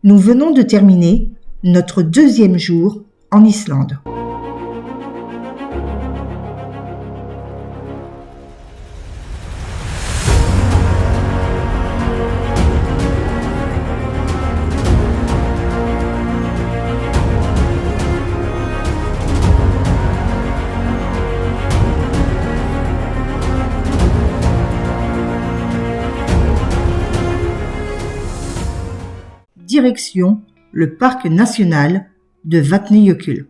Nous venons de terminer notre 2e jour en Islande. Direction le parc national de Vatnajökull.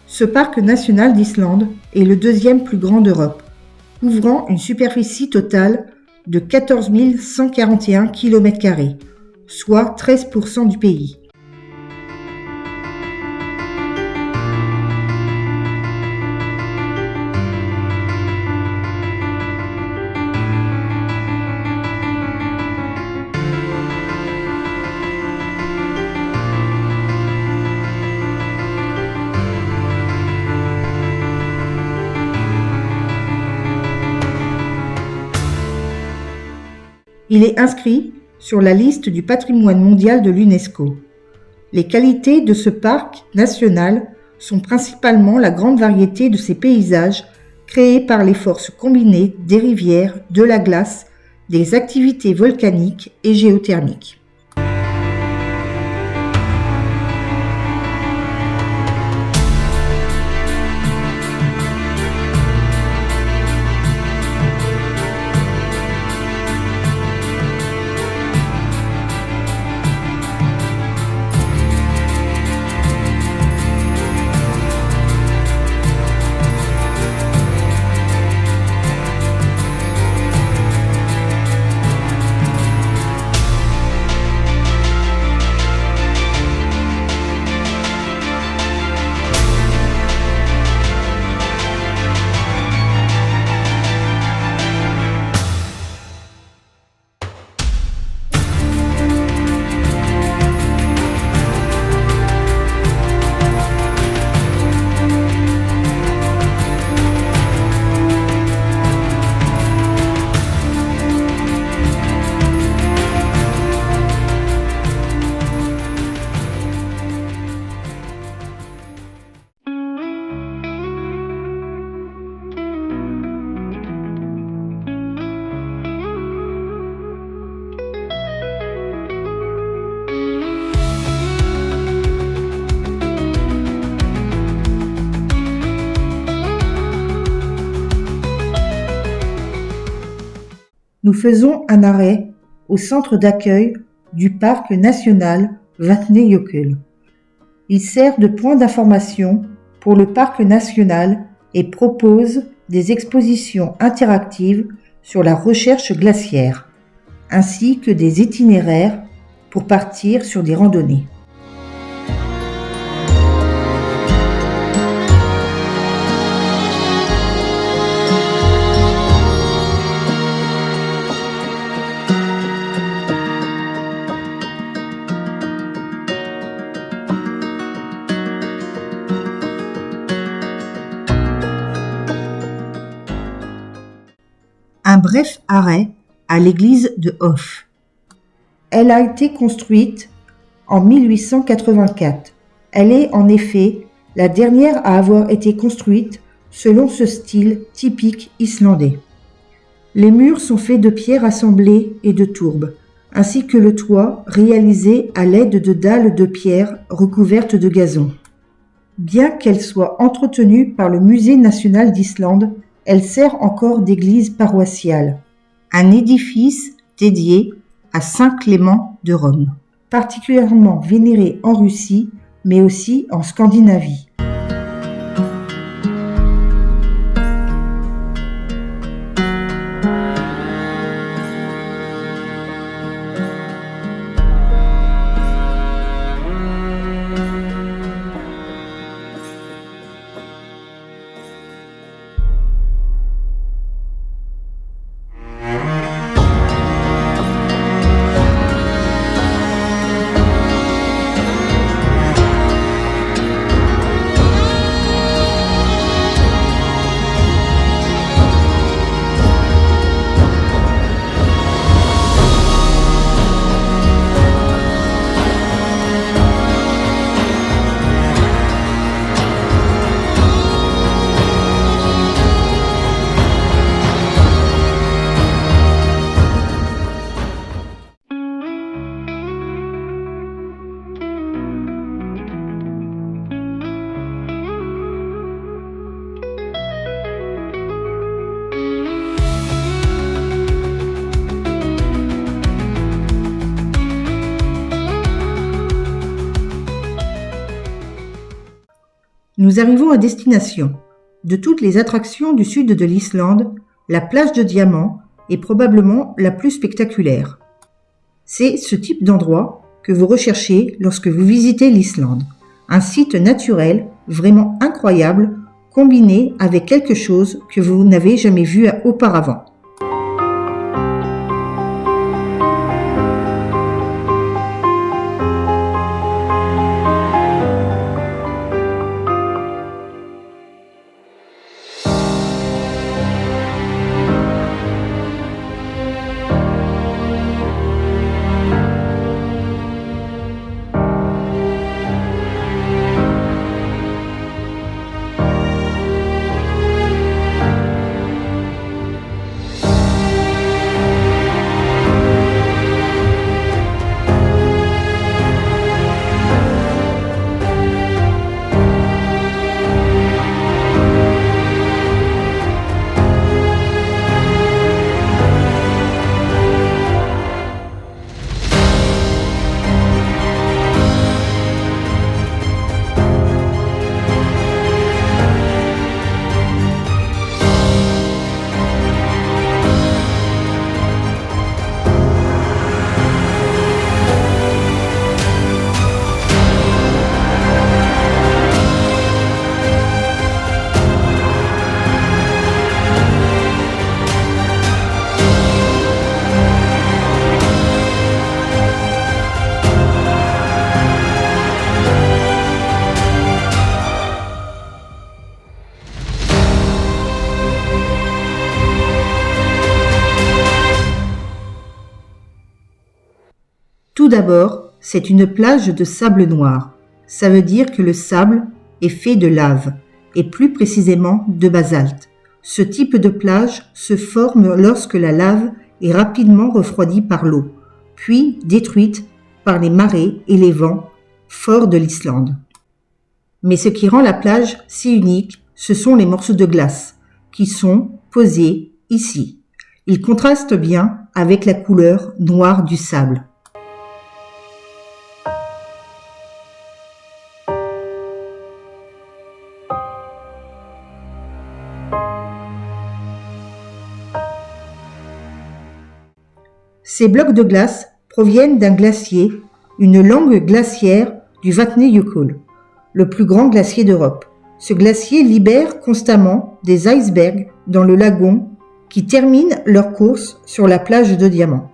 Ce parc national d'Islande est le 2e plus grand d'Europe, couvrant une superficie totale de 14 141 km², soit 13% du pays. Il est inscrit sur la liste du patrimoine mondial de l'UNESCO. Les qualités de ce parc national sont principalement la grande variété de ses paysages créés par les forces combinées des rivières, de la glace, des activités volcaniques et géothermiques. Nous faisons un arrêt au centre d'accueil du parc national Vatnajökull. Il sert de point d'information pour le parc national et propose des expositions interactives sur la recherche glaciaire, ainsi que des itinéraires pour partir sur des randonnées. Un bref arrêt à l'église de Hof. Elle a été construite en 1884. Elle est en effet la dernière à avoir été construite selon ce style typique islandais. Les murs sont faits de pierres assemblées et de tourbes, ainsi que le toit réalisé à l'aide de dalles de pierre recouvertes de gazon. Bien qu'elle soit entretenue par le Musée national d'Islande, elle sert encore d'église paroissiale, un édifice dédié à Saint Clément de Rome, particulièrement vénéré en Russie, mais aussi en Scandinavie. Nous arrivons à destination. De toutes les attractions du sud de l'Islande, la plage de Diamant est probablement la plus spectaculaire. C'est ce type d'endroit que vous recherchez lorsque vous visitez l'Islande. Un site naturel vraiment incroyable, combiné avec quelque chose que vous n'avez jamais vu auparavant. Tout d'abord, c'est une plage de sable noir. Ça veut dire que le sable est fait de lave, et plus précisément de basalte. Ce type de plage se forme lorsque la lave est rapidement refroidie par l'eau, puis détruite par les marées et les vents forts de l'Islande. Mais ce qui rend la plage si unique, ce sont les morceaux de glace, qui sont posés ici. Ils contrastent bien avec la couleur noire du sable. Ces blocs de glace proviennent d'un glacier, une langue glaciaire du Vatnajökull, le plus grand glacier d'Europe. Ce glacier libère constamment des icebergs dans le lagon qui terminent leur course sur la plage de Diamant.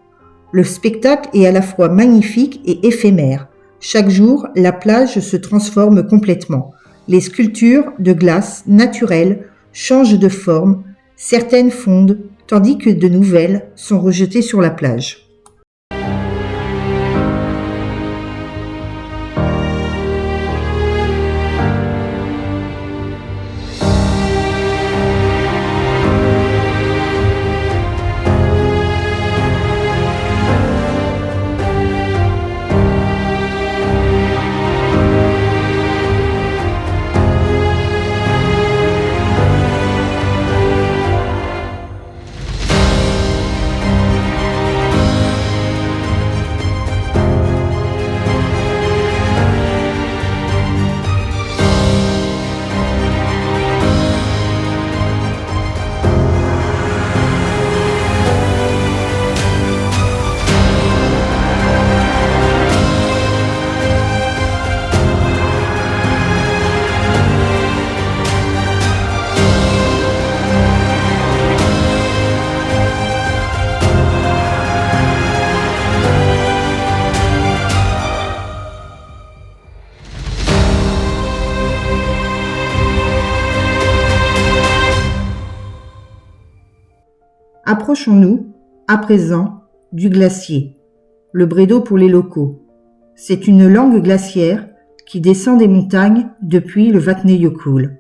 Le spectacle est à la fois magnifique et éphémère. Chaque jour, la plage se transforme complètement. Les sculptures de glace naturelles changent de forme, certaines fondent, tandis que de nouvelles sont rejetées sur la plage. Approchons-nous, à présent, du glacier, le Bredo pour les locaux. C'est une langue glaciaire qui descend des montagnes depuis le Vatnajökull.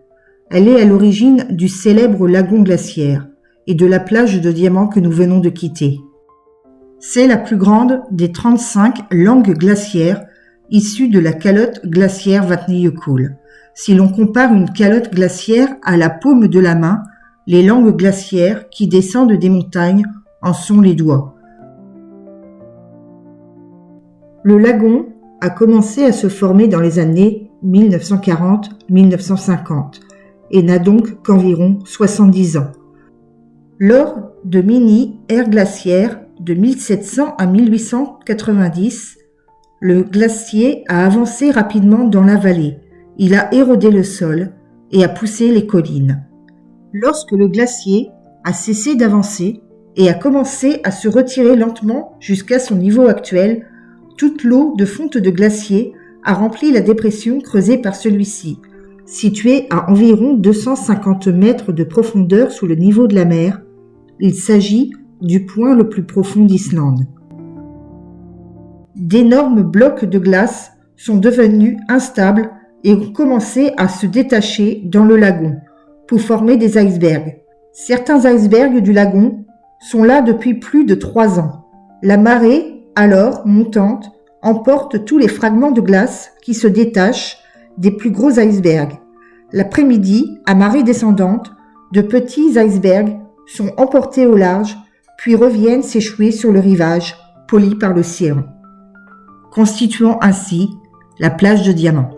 Elle est à l'origine du célèbre lagon glaciaire et de la plage de Diamant que nous venons de quitter. C'est la plus grande des 35 langues glaciaires issues de la calotte glaciaire Vatnajökull. Si l'on compare une calotte glaciaire à la paume de la main, les langues glaciaires qui descendent des montagnes en sont les doigts. Le lagon a commencé à se former dans les années 1940-1950 et n'a donc qu'environ 70 ans. Lors de mini-ères glaciaires de 1700 à 1890, le glacier a avancé rapidement dans la vallée. Il a érodé le sol et a poussé les collines. Lorsque le glacier a cessé d'avancer et a commencé à se retirer lentement jusqu'à son niveau actuel, toute l'eau de fonte de glacier a rempli la dépression creusée par celui-ci, située à environ 250 mètres de profondeur sous le niveau de la mer. Il s'agit du point le plus profond d'Islande. D'énormes blocs de glace sont devenus instables et ont commencé à se détacher dans le lagon pour former des icebergs. Certains icebergs du lagon sont là depuis plus de 3 ans. La marée, alors montante, emporte tous les fragments de glace qui se détachent des plus gros icebergs. L'après-midi, à marée descendante, de petits icebergs sont emportés au large, puis reviennent s'échouer sur le rivage, polis par l'océan, constituant ainsi la plage de diamants.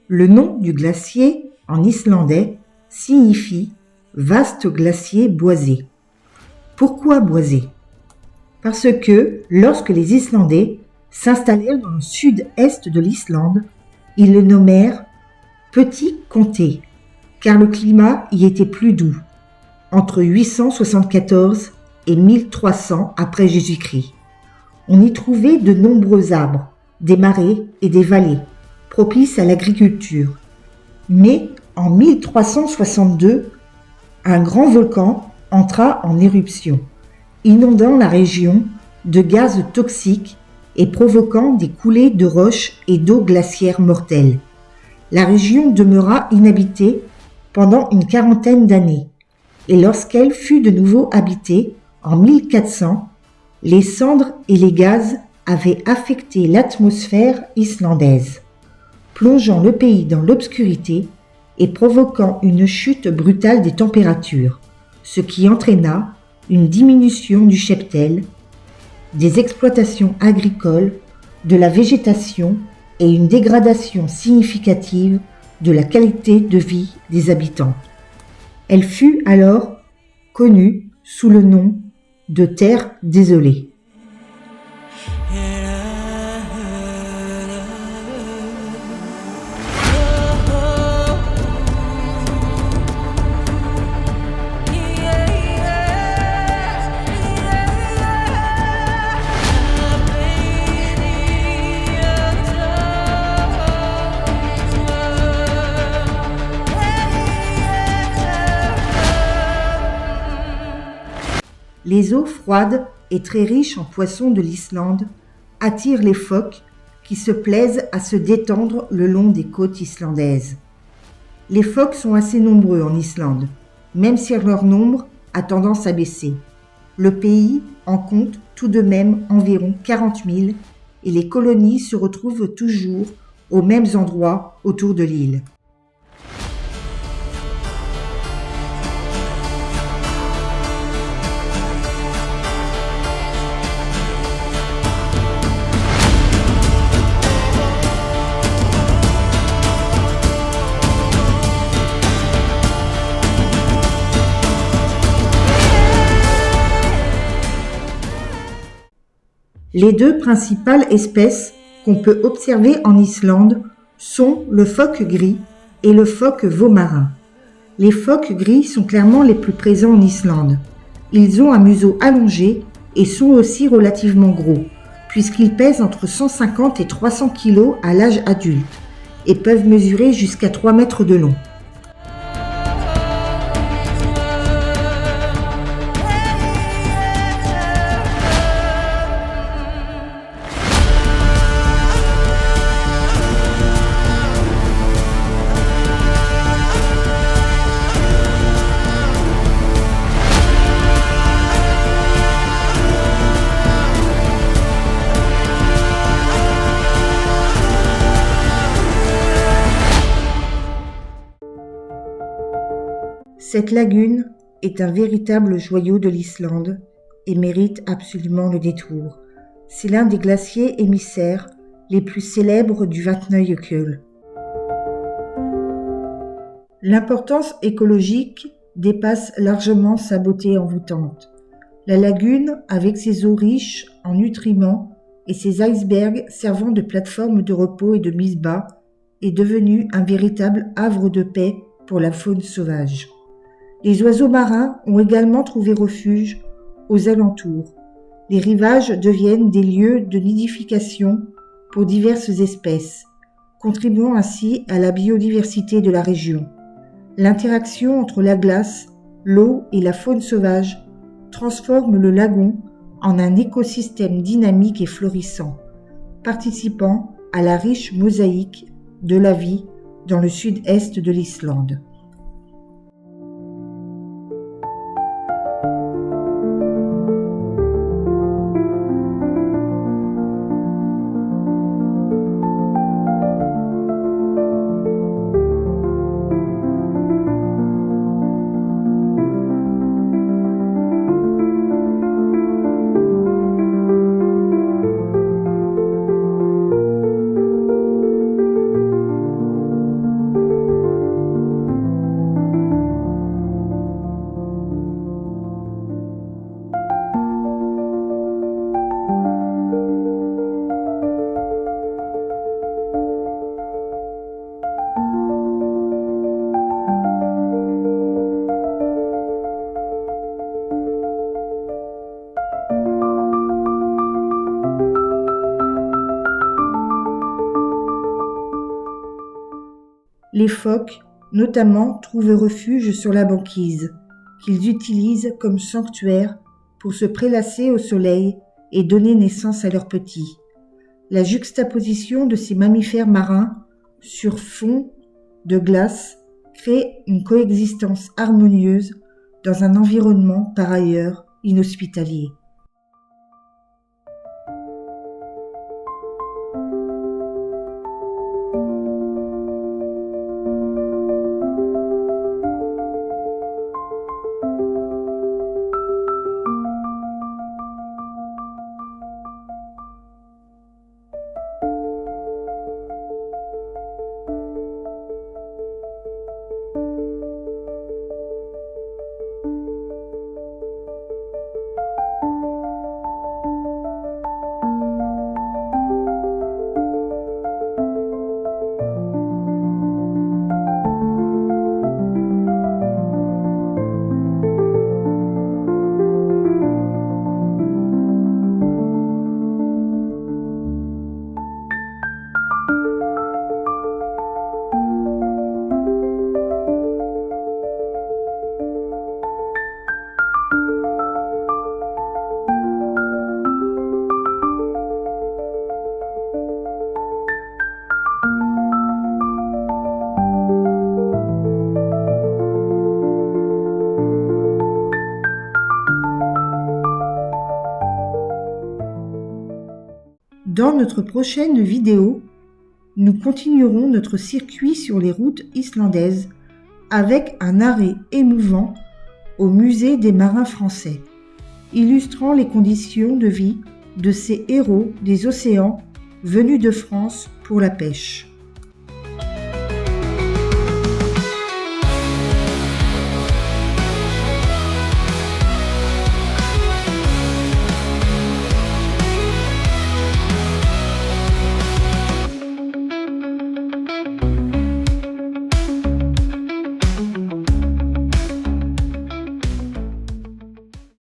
Le nom du glacier en islandais signifie « vaste glacier boisé ». Pourquoi boisé ? Parce que lorsque les Islandais s'installèrent dans le sud-est de l'Islande, ils le nommèrent « Petit Comté » car le climat y était plus doux, entre 874 et 1300 après Jésus-Christ. On y trouvait de nombreux arbres, des marais et des vallées, propices à l'agriculture. Mais en 1362, un grand volcan entra en éruption, inondant la région de gaz toxiques et provoquant des coulées de roches et d'eau glaciaire mortelles. La région demeura inhabitée pendant une quarantaine d'années, et lorsqu'elle fut de nouveau habitée, en 1400, les cendres et les gaz avaient affecté l'atmosphère islandaise, plongeant le pays dans l'obscurité et provoquant une chute brutale des températures, ce qui entraîna une diminution du cheptel, des exploitations agricoles, de la végétation et une dégradation significative de la qualité de vie des habitants. Elle fut alors connue sous le nom de Terre désolée. Les eaux froides et très riches en poissons de l'Islande attirent les phoques qui se plaisent à se détendre le long des côtes islandaises. Les phoques sont assez nombreux en Islande, même si leur nombre a tendance à baisser. Le pays en compte tout de même environ 40 000 et les colonies se retrouvent toujours aux mêmes endroits autour de l'île. Les deux principales espèces qu'on peut observer en Islande sont le phoque gris et le phoque veau marin. Les phoques gris sont clairement les plus présents en Islande. Ils ont un museau allongé et sont aussi relativement gros, puisqu'ils pèsent entre 150 et 300 kg à l'âge adulte et peuvent mesurer jusqu'à 3 mètres de long. Cette lagune est un véritable joyau de l'Islande et mérite absolument le détour. C'est l'un des glaciers émissaires les plus célèbres du Vatnajökull. L'importance écologique dépasse largement sa beauté envoûtante. La lagune, avec ses eaux riches en nutriments et ses icebergs servant de plateforme de repos et de mise bas, est devenue un véritable havre de paix pour la faune sauvage. Les oiseaux marins ont également trouvé refuge aux alentours. Les rivages deviennent des lieux de nidification pour diverses espèces, contribuant ainsi à la biodiversité de la région. L'interaction entre la glace, l'eau et la faune sauvage transforme le lagon en un écosystème dynamique et florissant, participant à la riche mosaïque de la vie dans le sud-est de l'Islande. Les phoques, notamment, trouvent refuge sur la banquise, qu'ils utilisent comme sanctuaire pour se prélasser au soleil et donner naissance à leurs petits. La juxtaposition de ces mammifères marins sur fond de glace crée une coexistence harmonieuse dans un environnement par ailleurs inhospitalier. Dans notre prochaine vidéo, nous continuerons notre circuit sur les routes islandaises avec un arrêt émouvant au musée des marins français, illustrant les conditions de vie de ces héros des océans venus de France pour la pêche.